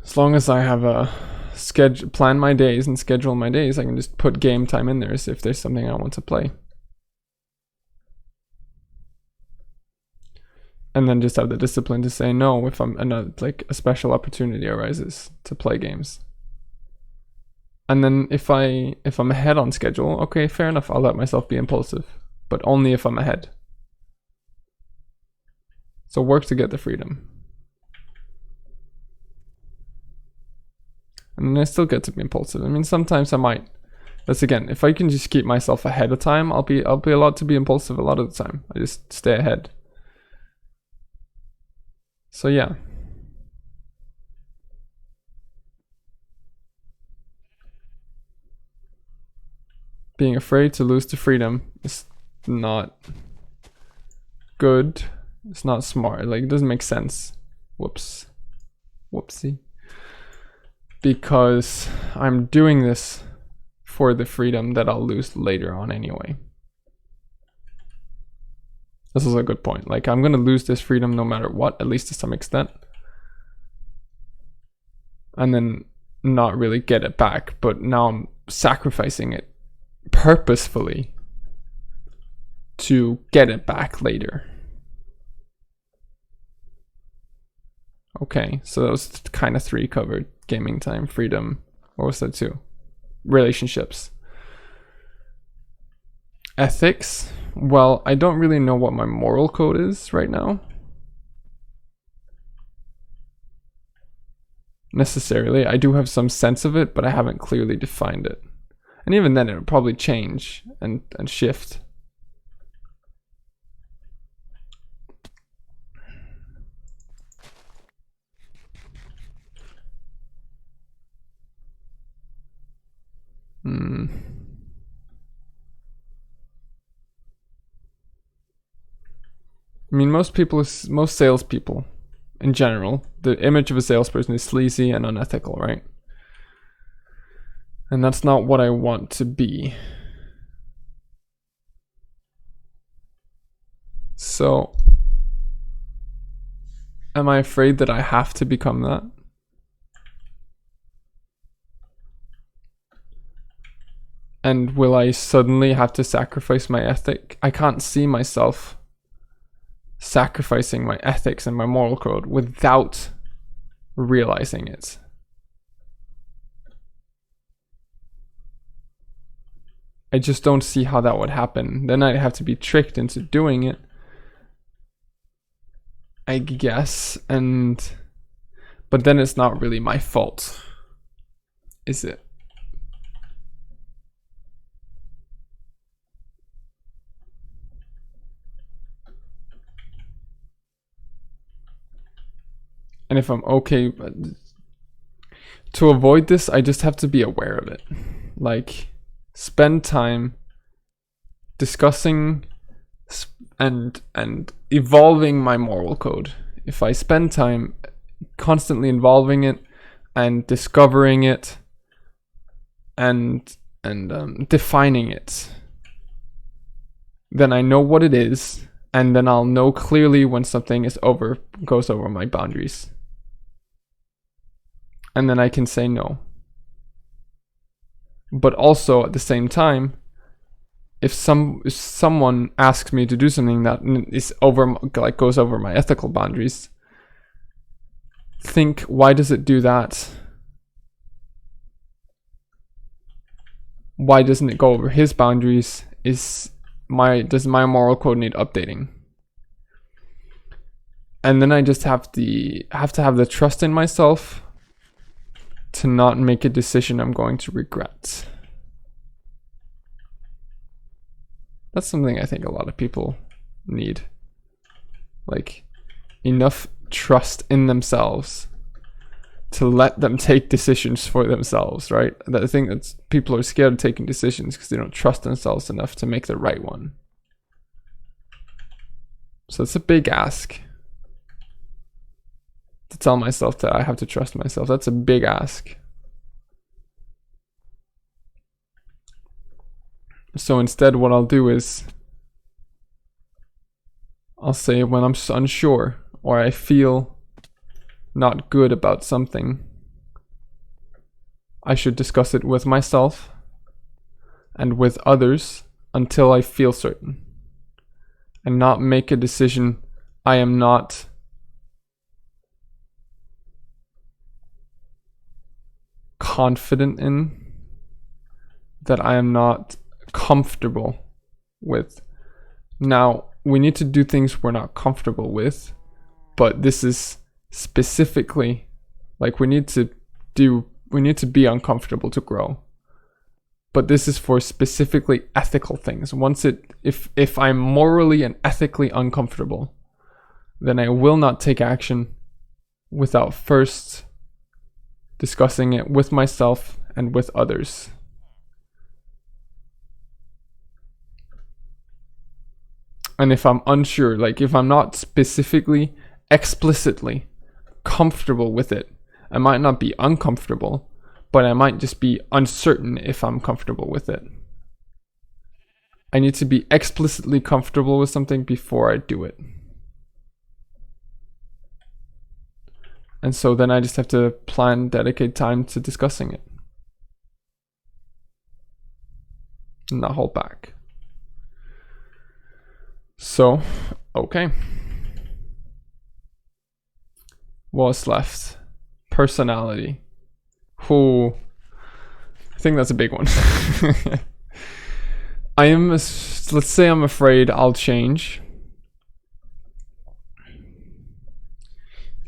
Speaker 1: As long as I have a plan my days and schedule my days, I can just put game time in there as if there's something I want to play. And then just have the discipline to say no if like a special opportunity arises to play games. And then if I'm ahead on schedule, okay, fair enough, I'll let myself be impulsive, but only if I'm ahead. So work to get the freedom. And then I still get to be impulsive. I mean, sometimes I might. That's again, if I can just keep myself ahead of time, I'll be allowed to be impulsive a lot of the time. I just stay ahead. So yeah. Being afraid to lose the freedom is not good. It's not smart. Like, it doesn't make sense. Whoopsie. Because I'm doing this for the freedom that I'll lose later on anyway. This is a good point. Like, I'm gonna lose this freedom no matter what, at least to some extent. And then not really get it back, but now I'm sacrificing it purposefully to get it back later. Okay, so that was kind of 3 covered. Gaming time, freedom. What was that 2? Relationships. Ethics. Well, I don't really know what my moral code is right now. Necessarily. I do have some sense of it, but I haven't clearly defined it. And even then, it would probably change and shift. I mean, most salespeople, in general, the image of a salesperson is sleazy and unethical, right? And that's not what I want to be. So, am I afraid that I have to become that? And will I suddenly have to sacrifice my ethic? I can't see myself sacrificing my ethics and my moral code without realizing it. I just don't see how that would happen. Then I'd have to be tricked into doing it, I guess, but then it's not really my fault, is it? And if I'm okay, to avoid this, I just have to be aware of it. Like, spend time discussing and evolving my moral code. If I spend time constantly involving it and discovering it and defining it, then I know what it is, and then I'll know clearly when something goes over my boundaries. And then I can say no. But also at the same time, if someone asks me to do something that is goes over my ethical boundaries, think, why does it do that? Why doesn't it go over his boundaries? Does my moral code need updating? And then I just have to have the trust in myself to not make a decision I'm going to regret. That's something I think a lot of people need. Like, enough trust in themselves to let them take decisions for themselves, right? I think that people are scared of taking decisions because they don't trust themselves enough to make the right one. So it's a big ask to tell myself that I have to trust myself. That's a big ask. So instead, what I'll do is I'll say when I'm unsure or I feel not good about something, I should discuss it with myself and with others until I feel certain, and not make a decision I am not confident in, that I am not comfortable with. Now, we need to do things we're not comfortable with, but this is specifically, like, we need to be uncomfortable to grow. But this is for specifically ethical things. If I'm morally and ethically uncomfortable, then I will not take action without first discussing it with myself and with others. And if I'm unsure, like if I'm not specifically, explicitly comfortable with it, I might not be uncomfortable, but I might just be uncertain if I'm comfortable with it. I need to be explicitly comfortable with something before I do it. And so then I just have to plan, dedicate time to discussing it. And not hold back. So, okay. What's left? Personality. I think that's a big one. Let's say I'm afraid I'll change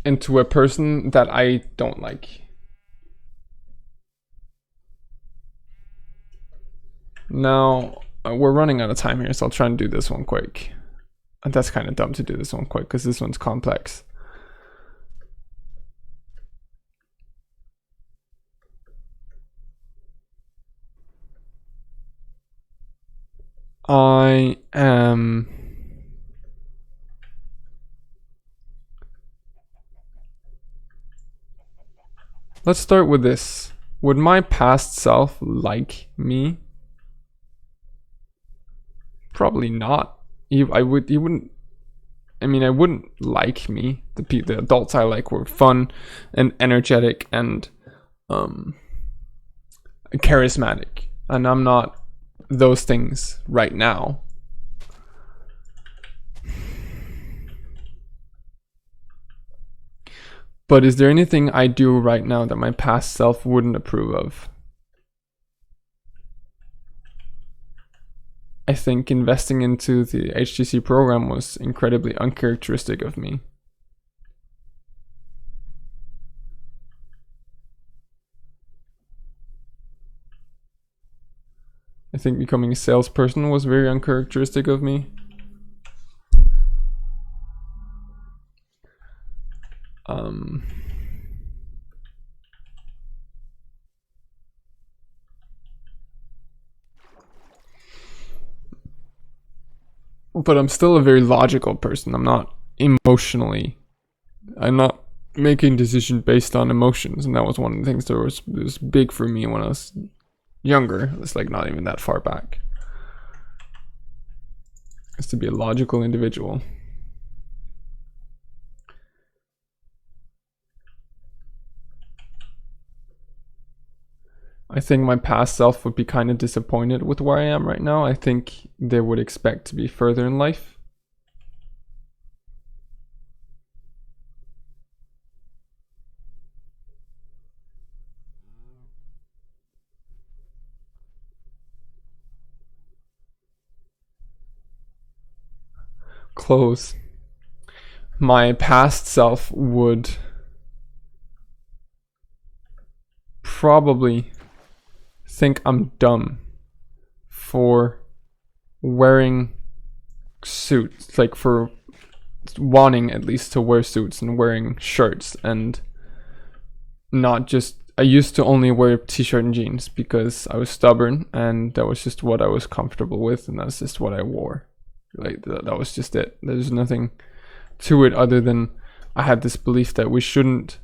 Speaker 1: into a person that I don't like. Now, we're running out of time here, so I'll try and do this one quick. And that's kind of dumb to do this one quick because this one's complex. I am Let's start with this. Would my past self like me? Probably not. I wouldn't like me. The adults I like were fun and energetic and charismatic, and I'm not those things right now. But is there anything I do right now that my past self wouldn't approve of? I think investing into the HTC program was incredibly uncharacteristic of me. I think becoming a salesperson was very uncharacteristic of me. But I'm still a very logical person. I'm not making decisions based on emotions, and that was one of the things that was big for me when I was younger. It's like not even that far back. It's to be a logical individual. I think my past self would be kind of disappointed with where I am right now. I think they would expect to be further in life. Close. My past self would probably think I'm dumb for wearing suits, like for wanting at least to wear suits and wearing shirts, and not just, I used to only wear t-shirt and jeans because I was stubborn and that was just what I was comfortable with, and that's just what I wore. Like that was just it. There's nothing to it other than I had this belief that we shouldn't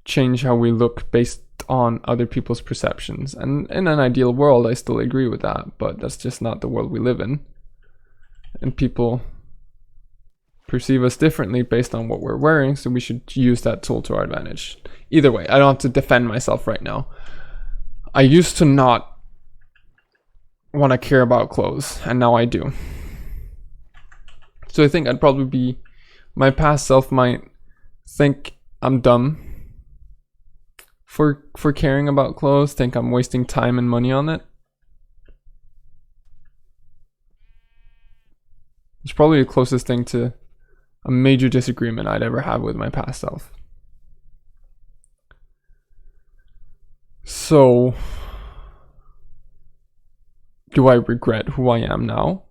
Speaker 1: change how we look based on other people's perceptions. And in an ideal world, I still agree with that, but that's just not the world we live in. And people perceive us differently based on what we're wearing, so we should use that tool to our advantage. Either way, I don't have to defend myself right now. I used to not want to care about clothes, and now I do. So I think I'd probably be, my past self might think I'm dumb for caring about clothes, think I'm wasting time and money on it. It's probably the closest thing to a major disagreement I'd ever have with my past self. So, do I regret who I am now?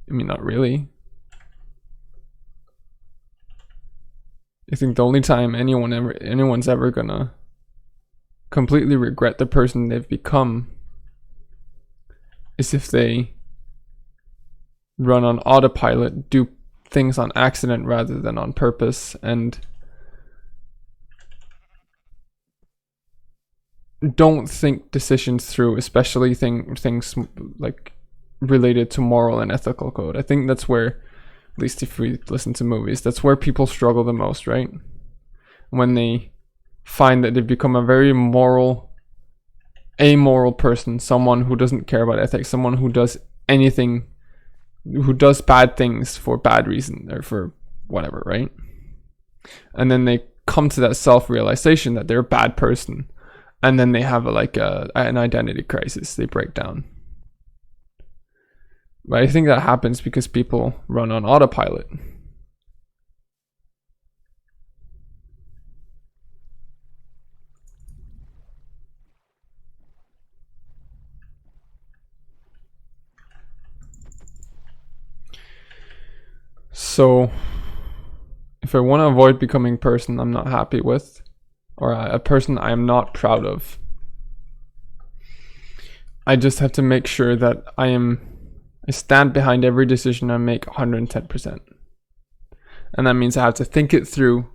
Speaker 1: I mean, not really. I think the only time anyone's ever gonna completely regret the person they've become is if they run on autopilot, do things on accident rather than on purpose, and don't think decisions through, especially things like related to moral and ethical code. I think that's where, at least if we listen to movies, that's where people struggle the most, right? When they find that they've become a very amoral person, someone who doesn't care about ethics, someone who does anything, who does bad things for bad reason or for whatever, right? And then they come to that self-realization that they're a bad person, and then they have an identity crisis. They break down. But I think that happens because people run on autopilot. So if I want to avoid becoming a person I'm not happy with, or a person I am not proud of, I just have to make sure that I stand behind every decision I make 110%. And that means I have to think it through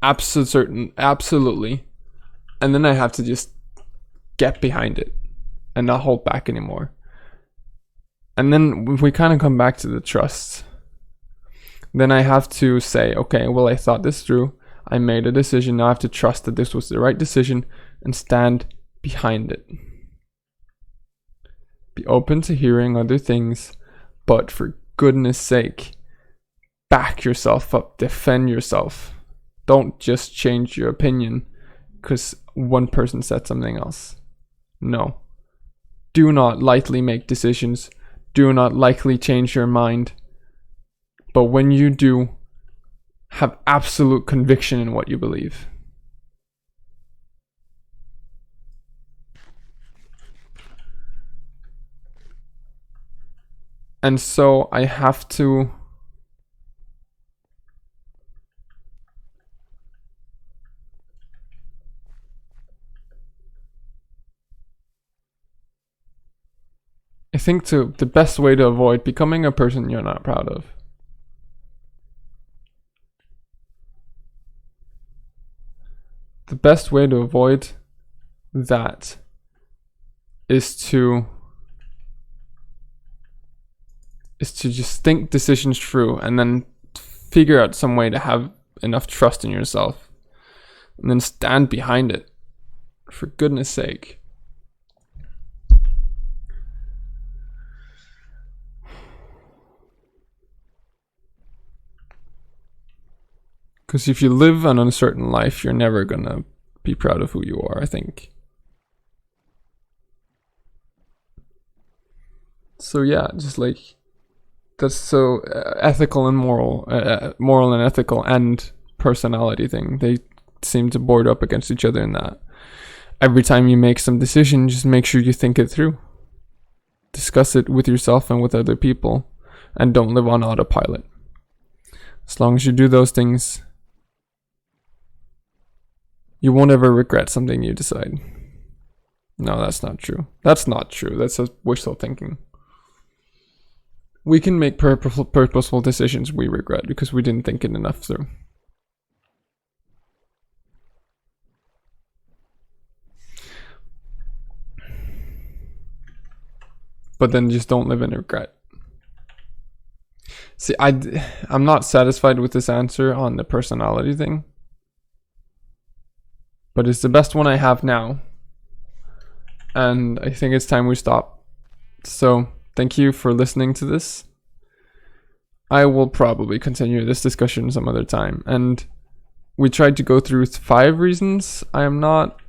Speaker 1: absolutely, and then I have to just get behind it and not hold back anymore. And then we kind of come back to the trust. Then I have to say, okay, well, I thought this through. I made a decision. Now I have to trust that this was the right decision and stand behind it. Be open to hearing other things, but for goodness sake, back yourself up, defend yourself. Don't just change your opinion because one person said something else. No. Do not lightly make decisions. Do not lightly change your mind. But when you do, have absolute conviction in what you believe. And so I have to I think the best way to avoid becoming a person you're not proud of, the best way to avoid that is to just think decisions through and then figure out some way to have enough trust in yourself and then stand behind it, for goodness sake. Because if you live an uncertain life, you're never gonna be proud of who you are, I think. So yeah, just like, that's so ethical and moral and ethical and personality thing. They seem to board up against each other in that. Every time you make some decision, just make sure you think it through. Discuss it with yourself and with other people, and don't live on autopilot. As long as you do those things, you won't ever regret something you decide. No, that's not true. That's not true. That's just wishful thinking. We can make purposeful decisions we regret because we didn't think it enough through. But then just don't live in regret. See, I'm not satisfied with this answer on the personality thing, but it's the best one I have now, and I think it's time we stop. So thank you for listening to this. I will probably continue this discussion some other time, and we tried to go through 5 reasons. I am not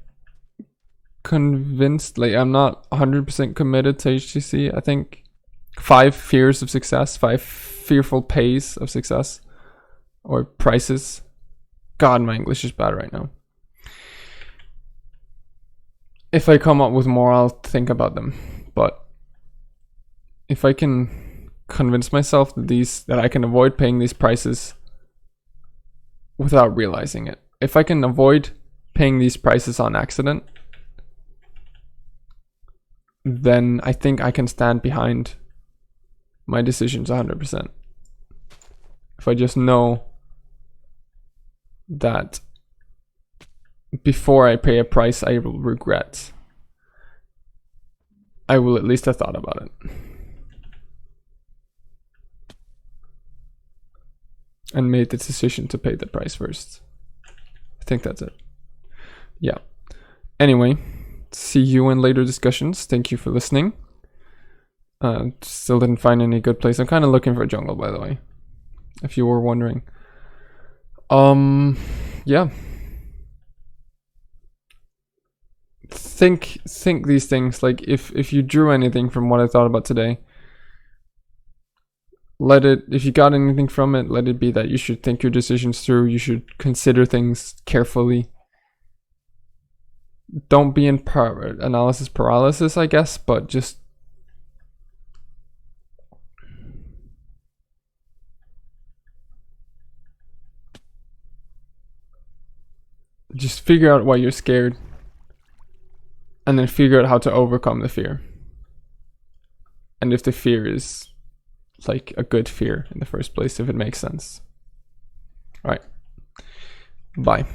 Speaker 1: convinced, like I'm not 100% committed to HTC. I think 5 fears of success, 5 fearful pays of success, or prices. God, my English is bad right now. If I come up with more, I'll think about them. But if I can convince myself that I can avoid paying these prices without realizing it. If I can avoid paying these prices on accident, then I think I can stand behind my decisions 100%. If I just know that before I pay a price I will regret, I will at least have thought about it and made the decision to pay the price first. I think that's it. Yeah. Anyway, see you in later discussions. Thank you for listening. Still didn't find any good place. I'm kind of looking for a jungle, by the way, if you were wondering. Yeah. Think these things. Like, if you drew anything from what I thought about today, if you got anything from it, let it be that you should think your decisions through. You should consider things carefully. Don't be in analysis paralysis, I guess, but just figure out why you're scared, and then figure out how to overcome the fear. And if the fear is like a good fear in the first place, if it makes sense. All right. Bye.